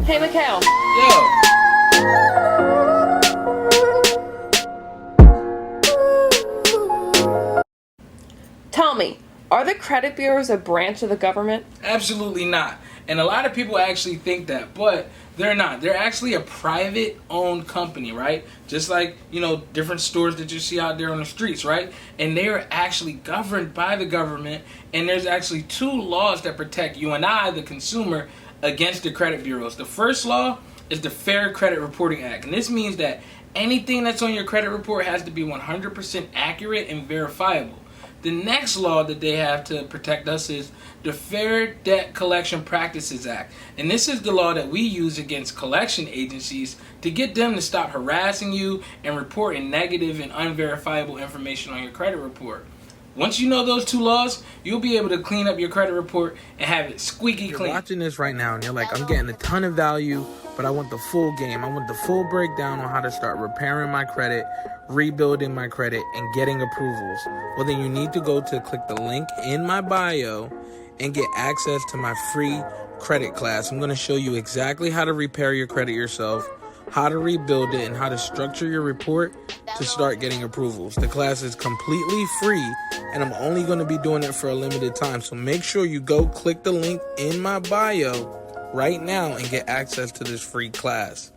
Hey, Mikhail. Yo. Tell me, are the credit bureaus a branch of the government? Absolutely not. And a lot of people actually think that, but they're not. They're actually a private owned company, right? Just like, different stores that you see out there on the streets, right? And they are actually governed by the government. And there's actually two laws that protect you and I, the consumer, against the credit bureaus. The first law is the Fair Credit Reporting Act. And this means that anything that's on your credit report has to be 100% accurate and verifiable. The next law that they have to protect us is the Fair Debt Collection Practices Act. And this is the law that we use against collection agencies to get them to stop harassing you and reporting negative and unverifiable information on your credit report. Once you know those two laws, you'll be able to clean up your credit report and have it squeaky clean. You're watching this right now and you're like, I'm getting a ton of value, but I want the full game. I want the full breakdown on how to start repairing my credit, rebuilding my credit, and getting approvals. Well, then you need to click the link in my bio and get access to my free credit class. I'm going to show you exactly how to repair your credit yourself, how to rebuild it, and how to structure your report to start getting approvals. The class is completely free, and I'm only going to be doing it for a limited time. So make sure you go click the link in my bio right now and get access to this free class.